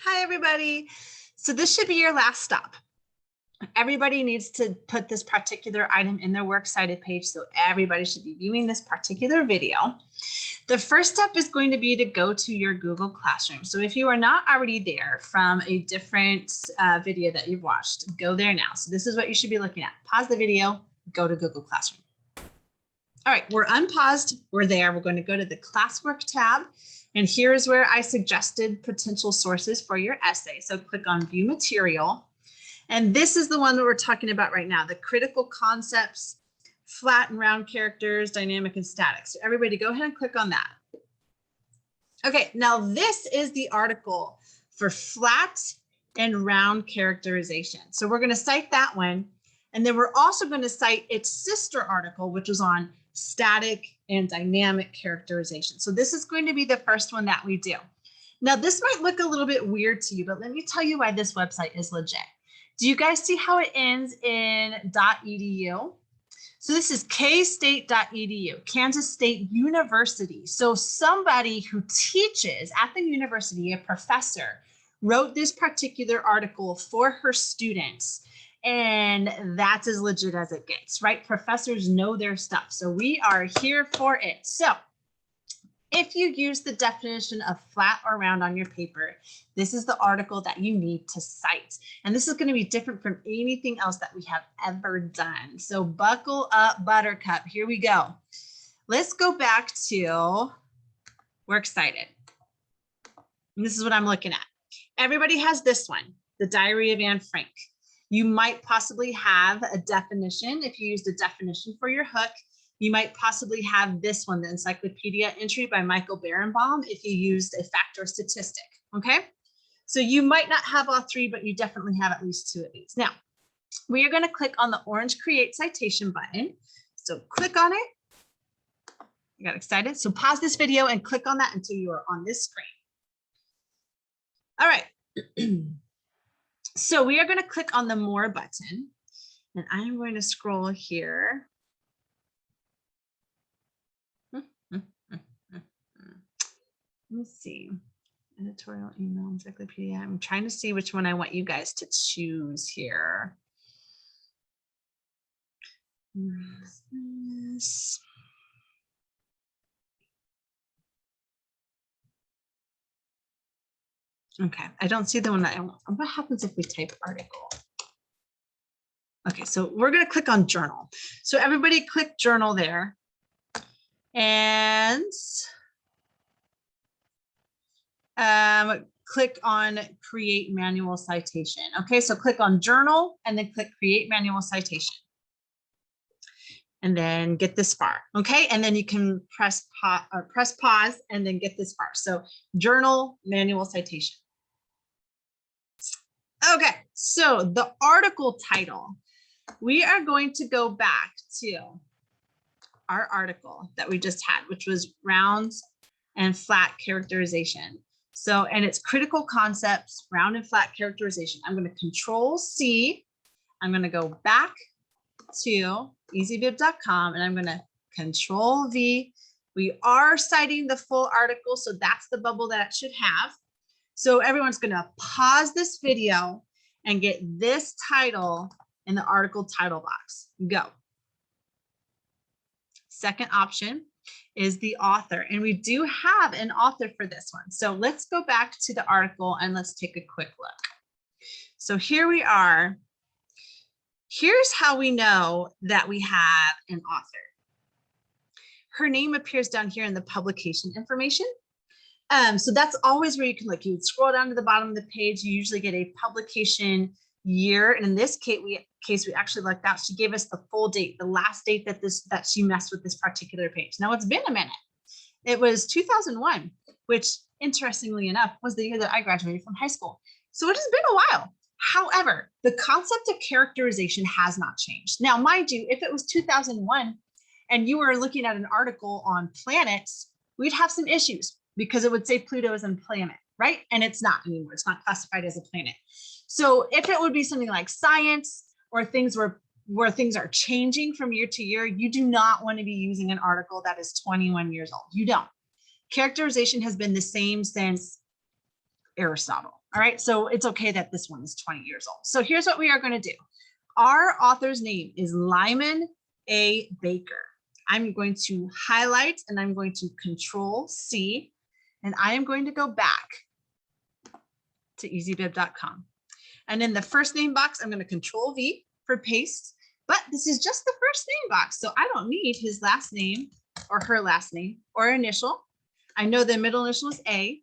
Hi, everybody. So this should be your last stop. Everybody needs to put this particular item in their works cited page, so everybody should be viewing this particular video. The first step is going to be to go to your Google Classroom. So if you are not already there from a different video that you've watched, go there now. So this is what you should be looking at. Pause the video, go to Google Classroom. All right, we're unpaused, we're there. We're going to go to the classwork tab. And here's where I suggested potential sources for your essay. So click on view material. And this is the one that we're talking about right now, the critical concepts, flat and round characters, dynamic and static. So everybody go ahead and click on that. Okay, now this is the article for flat and round characterization. So we're going to cite that one. And then we're also going to cite its sister article, which is on static and dynamic characterization. So this is going to be the first one that we do. Now, this might look a little bit weird to you, but let me tell you why this website is legit. Do you guys see how it ends in .edu? So this is kstate.edu, Kansas State University. So somebody who teaches at the university, a professor, wrote this particular article for her students. And that's as legit as it gets, right? Professors know their stuff. So we are here for it. So if you use the definition of flat or round on your paper, this is the article that you need to cite. And this is going to be different from anything else that we have ever done. So buckle up, Buttercup. Here we go. Let's go back to Works Cited. And this is what I'm looking at. Everybody has this one, The Diary of Anne Frank. You might possibly have a definition. If you used a definition for your hook, you might possibly have this one, the encyclopedia entry by Michael Berenbaum, if you used a fact or statistic, okay? So you might not have all three, but you definitely have at least two of these. Now, we are gonna click on the orange Create Citation button. So click on it. You got excited? So pause this video and click on that until you are on this screen. All right. So we are going to click on the More button, and I'm going to scroll here. Let's see. Editorial, email, encyclopedia. I'm trying to see which one I want you guys to choose here. Okay, I don't see the one that I want. What happens if we type article? Okay, so we're going to click on journal. So everybody click journal there. And click on create manual citation. Okay, so click on journal and then click create manual citation. And then get this far. Okay, and then you can press pause and then get this far. So journal manual citation. Okay, so the article title, we are going to go back to our article that we just had, which was round and flat characterization. So, and it's critical concepts, round and flat characterization. I'm going to Control C. I'm going to go back to easybib.com and I'm going to Control V. We are citing the full article, so that's the bubble that it should have. So everyone's going to pause this video and get this title in the article title box. Go. Second option is the author. And we do have an author for this one. So let's go back to the article and let's take a quick look. So here we are. Here's how we know that we have an author. Her name appears down here in the publication information. So that's always where you can look. You would scroll down to the bottom of the page. You usually get a publication year. And in this case, we actually looked out. She gave us the full date, the last date that she messed with this particular page. Now it's been a minute. It was 2001, which interestingly enough was the year that I graduated from high school. So it has been a while. However, the concept of characterization has not changed. Now, mind you, if it was 2001 and you were looking at an article on planets, we'd have some issues because it would say Pluto is a planet, right? And it's not anymore. It's not classified as a planet. So if it would be something like science or things where things are changing from year to year, you do not want to be using an article that is 21 years old. You don't. Characterization has been the same since Aristotle. All right, so it's okay that this one is 20 years old. So here's what we are going to do. Our author's name is Lyman A. Baker. I'm going to highlight and I'm going to Control C, and I am going to go back to easybib.com. And in the first name box, I'm going to Control V for paste, but this is just the first name box. So I don't need his last name or her last name or initial. I know the middle initial is A,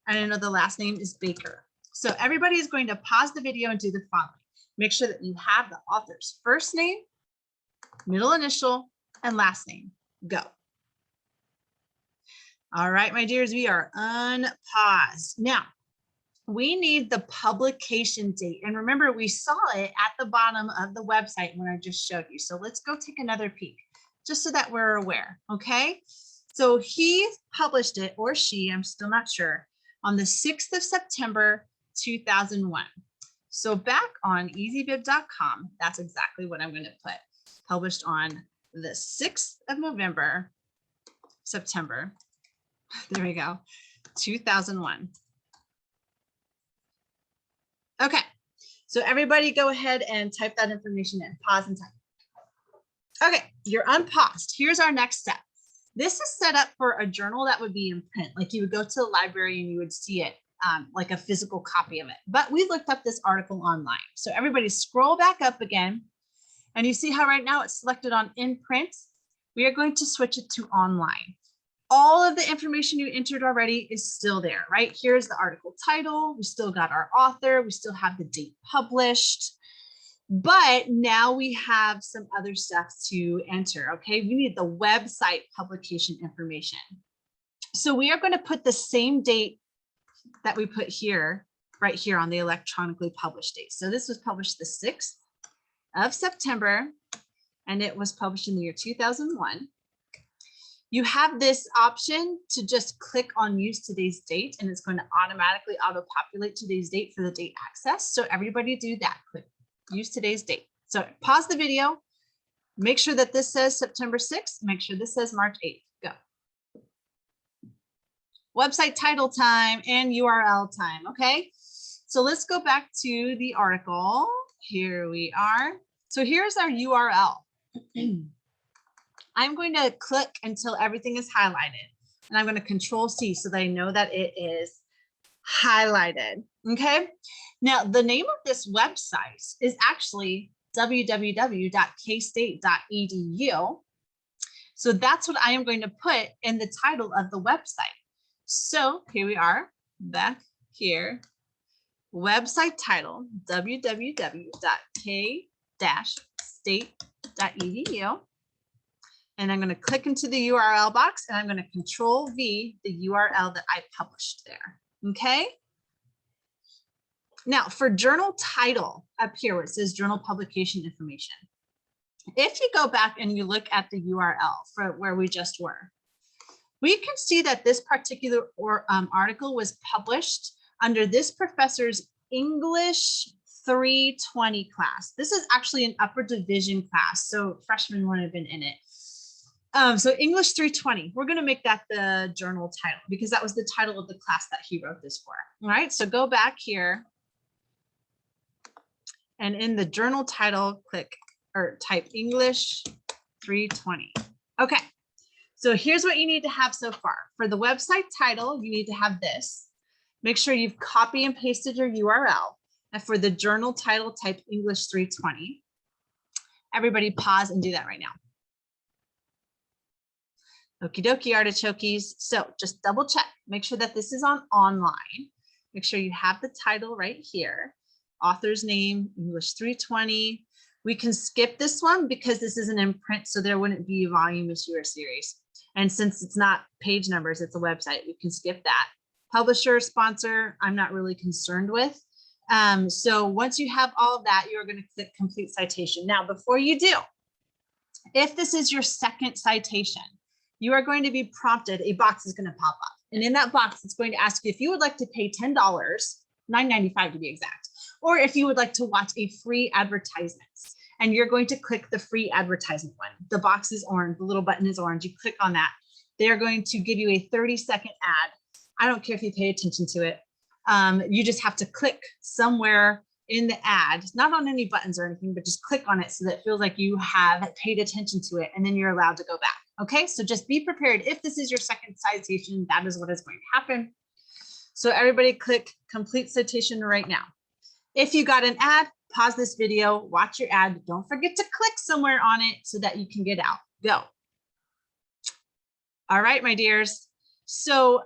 and I know the last name is Baker. So everybody is going to pause the video and do the following. Make sure that you have the author's first name, middle initial, and last name. Go. All right, my dears, we are unpaused. Now, we need the publication date. And remember, we saw it at the bottom of the website when I just showed you. So let's go take another peek, just so that we're aware, okay? So he published it, or she, I'm still not sure, on the 6th of September, 2001. So back on easybib.com, that's exactly what I'm going to put. Published on the 6th of November, September, there we go, 2001. Okay, so everybody go ahead and type that information in, pause and type. Okay, you're unpaused. Here's our next step. This is set up for a journal that would be in print, like you would go to the library and you would see it, like a physical copy of it. But we looked up this article online. So everybody scroll back up again, and you see how right now it's selected on in print. We are going to switch it to online. All of the information you entered already is still there, right? Here's the article title. We still got our author. We still have the date published. But now we have some other stuff to enter, okay? We need the website publication information. So we are going to put the same date that we put here, right here on the electronically published date. So this was published the 6th of September, and it was published in the year 2001. You have this option to just click on use today's date, and it's going to automatically auto-populate today's date for the date access. So everybody do that, click use today's date. So pause the video, make sure that this says September 6th, make sure this says March 8th, go. Website title time and URL time, okay? So let's go back to the article. Here we are. So here's our URL. I'm going to click until everything is highlighted, and I'm going to Control C so that I know that it is highlighted, okay? Now, the name of this website is actually www.kstate.edu. So that's what I am going to put in the title of the website. So here we are, back here, website title, www.k-state.edu. And I'm going to click into the URL box, and I'm going to Control V the URL that I published there. Okay. Now for journal title up here where it says journal publication information. If you go back and you look at the URL for where we just were, we can see that this particular article was published under this professor's English 320 class. This is actually an upper division class, so freshmen wouldn't have been in it. So English 320, we're going to make that the journal title because that was the title of the class that he wrote this for. All right, so go back here, and in the journal title, click or type English 320. Okay, so here's what you need to have so far. For the website title, you need to have this. Make sure you've copy and pasted your URL. And for the journal title, type English 320. Everybody pause and do that right now. Okie dokie, artichokes. So just double check, make sure that this is on online. Make sure you have the title right here. Author's name, English 320. We can skip this one because this isn't in print, so there wouldn't be a volume, issue, or series. And since it's not page numbers, it's a website, we can skip that. Publisher, sponsor, I'm not really concerned with. So once you have all of that, you're going to click complete citation. Now, before you do, if this is your second citation, you are going to be prompted, a box is going to pop up. And in that box, it's going to ask you if you would like to pay $10, $9.95 to be exact, or if you would like to watch a free advertisement. And you're going to click the free advertisement one. The box is orange, the little button is orange. You click on that. They are going to give you a 30-second ad. I don't care if you pay attention to it. You just have to click somewhere in the ad, not on any buttons or anything, but just click on it so that it feels like you have paid attention to it, and then you're allowed to go back. Okay, so just be prepared. If this is your second citation, that is what is going to happen. So everybody click complete citation right now. If you got an ad, pause this video, watch your ad. Don't forget to click somewhere on it so that you can get out. Go. All right, my dears. So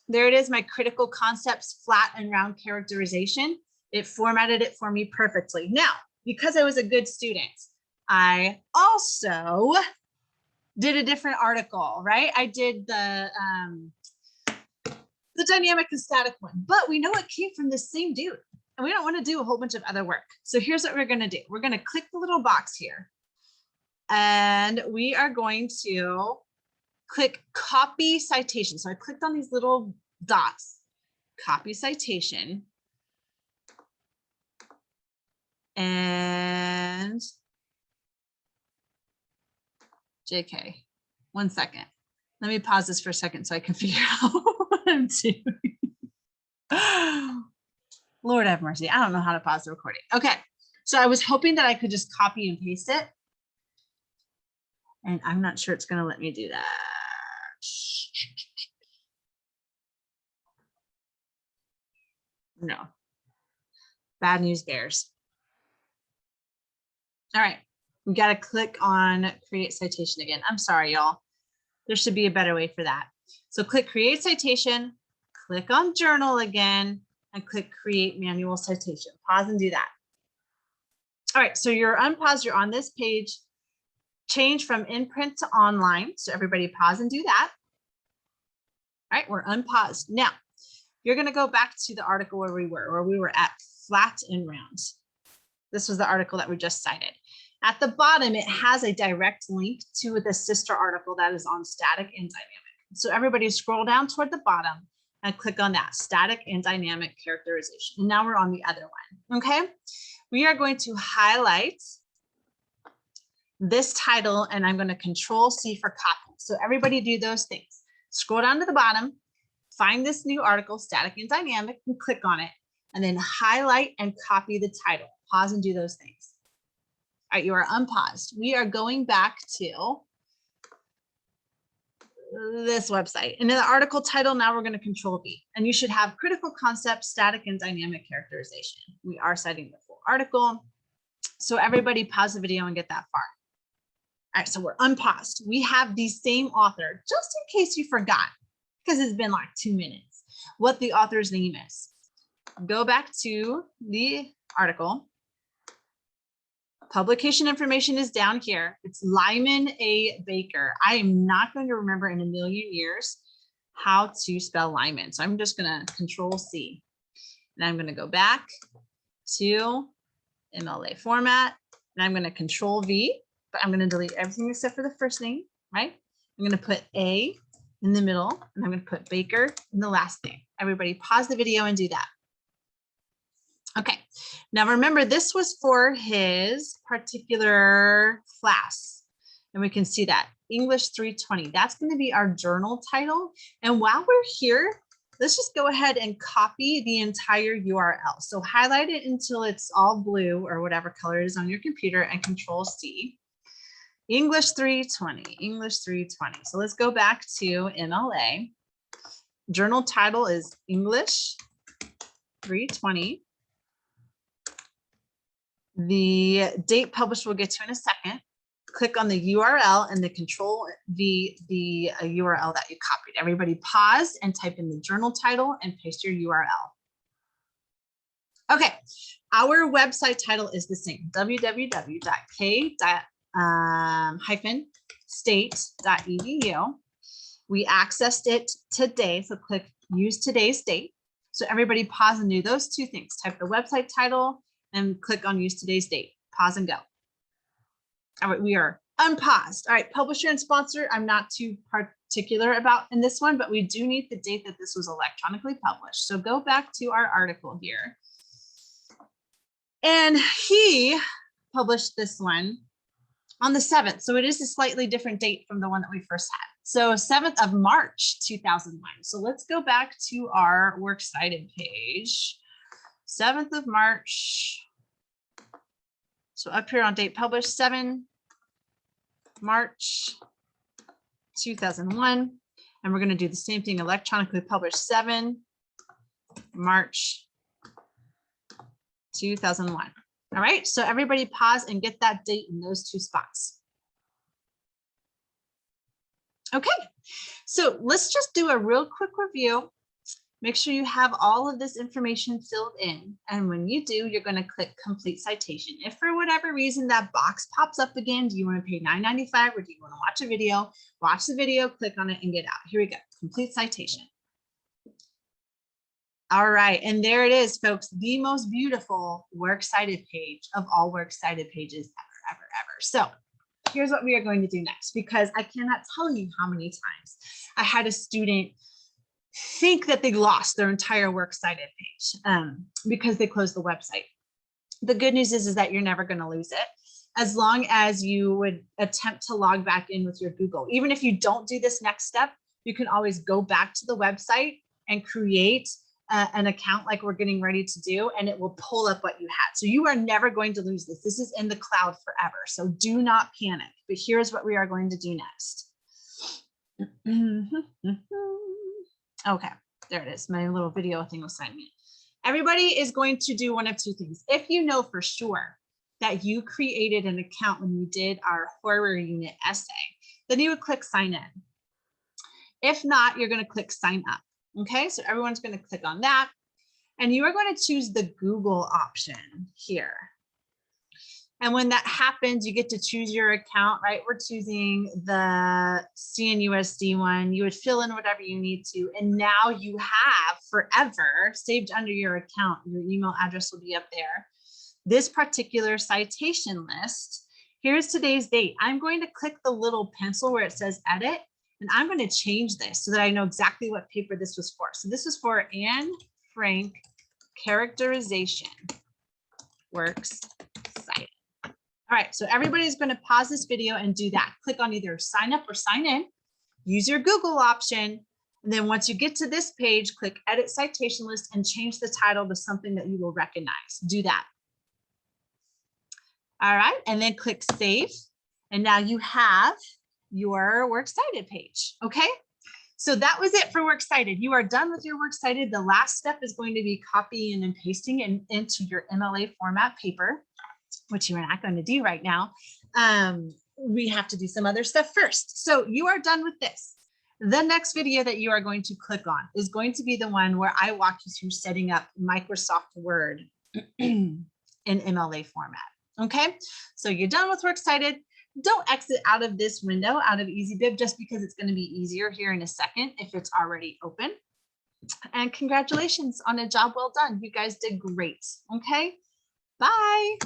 there it is, my critical concepts, flat and round characterization. It formatted it for me perfectly. Now, because I was a good student, I also did a different article, right? I did the dynamic and static one, but we know it came from the same dude, and we don't want to do a whole bunch of other work. So here's what we're going to do. We're going to click the little box here, and we are going to click copy citation. So I clicked on these little dots, copy citation. And JK, 1 second. Let me pause this for a second so I can figure out what I'm doing. Lord have mercy. I don't know how to pause the recording. Okay, so I was hoping that I could just copy and paste it. And I'm not sure it's going to let me do that. No. Bad news bears. All right, we got to click on create citation again. I'm sorry, y'all. There should be a better way for that. So click create citation, click on journal again, and click create manual citation. Pause and do that. All right, so you're unpaused, you're on this page. Change from in print to online. So everybody pause and do that. All right, we're unpaused. Now, you're going to go back to the article where we were at flat and round. This was the article that we just cited. At the bottom, it has a direct link to the sister article that is on static and dynamic. So everybody scroll down toward the bottom and click on that, static and dynamic characterization. And now we're on the other one, okay? We are going to highlight this title, and I'm going to Control-C for copy. So everybody do those things. Scroll down to the bottom, find this new article, static and dynamic, and click on it, and then highlight and copy the title. Pause and do those things. All right, you are unpaused. We are going back to this website. And in the article title, now we're going to Control-V. And you should have critical concept, static and dynamic characterization. We are citing the full article. So everybody pause the video and get that far. All right, so we're unpaused. We have the same author, just in case you forgot, because it's been like 2 minutes, what the author's name is. Go back to the article. Publication information is down here. It's Lyman A. Baker. I am not going to remember in a million years how to spell Lyman. So I'm just going to Control-C. And I'm going to go back to MLA format. And I'm going to Control-V, but I'm going to delete everything except for the first name, right? I'm going to put A in the middle, and I'm going to put Baker in the last name. Everybody pause the video and do that. Okay, now remember, this was for his particular class, and we can see that English 320. That's going to be our journal title. And while we're here, let's just go ahead and copy the entire URL. So highlight it until it's all blue or whatever color it is on your computer, and Control-C. English 320, English 320. So let's go back to MLA. Journal title is English 320. The date published we'll get to in a second. Click on the URL and the Control-V, the URL that you copied. Everybody pause and type in the journal title and paste your URL. Okay, our website title is the same, www.k-state.edu. We accessed it today, so click use today's date. So everybody pause and do those two things. Type the website title and click on use today's date. Pause and go. All right, we are unpaused. All right, publisher and sponsor, I'm not too particular about in this one, but we do need the date that this was electronically published. So go back to our article here. And he published this one on the 7th. So it is a slightly different date from the one that we first had. So 7th of March, 2001. So let's go back to our Works Cited page. 7th of March. So up here on date published, 7 March 2001. And we're going to do the same thing, electronically published 7 March 2001. All right, so everybody pause and get that date in those two spots. Okay, so let's just do a real quick review. Make sure you have all of this information filled in. And when you do, you're going to click complete citation. If for whatever reason that box pops up again, do you want to pay $9.95 or do you want to watch a video? Watch the video, click on it and get out. Here we go, complete citation. All right, and there it is, folks, the most beautiful Works Cited page of all Works Cited pages ever. So here's what we are going to do next, because I cannot tell you how many times I had a student think that they lost their entire Works Cited page because they closed the website. The good news is that you're never going to lose it as long as you would attempt to log back in with your Google. Even if you don't do this next step, you can always go back to the website and create an account like we're getting ready to do, and it will pull up what you had. So you are never going to lose this. This is in the cloud forever. So do not panic. But here's what we are going to do next. Okay, there it is. My little video thing was signing in. Everybody is going to do one of two things. If you know for sure that you created an account when you did our horror unit essay, then you would click sign in. If not, you're going to click sign up. Okay, so everyone's going to click on that. And you are going to choose the Google option here. And when that happens, you get to choose your account, right? We're choosing the CNUSD one. You would fill in whatever you need to. And now you have forever saved under your account. Your email address will be up there. This particular citation list, here's today's date. I'm going to click the little pencil where it says edit. And I'm going to change this so that I know exactly what paper this was for. So this is for Anne Frank Characterization Works Cited. All right, so everybody's going to pause this video and do that. Click on either sign up or sign in. Use your Google option. And then once you get to this page, click edit citation list and change the title to something that you will recognize. Do that. All right, and then click save. And now you have your Works Cited page. Okay, so that was it for Works Cited. You are done with your Works Cited. The last step is going to be copying and pasting it into your MLA format paper, which you are not going to do right now. We have to do some other stuff first. So you are done with this. The next video that you are going to click on is going to be the one where I walk you through setting up Microsoft Word in MLA format. Okay, so you're done with Works Cited. Don't exit out of this window, out of EasyBib, just because it's going to be easier here in a second if it's already open. And congratulations on a job well done. You guys did great. Okay, bye.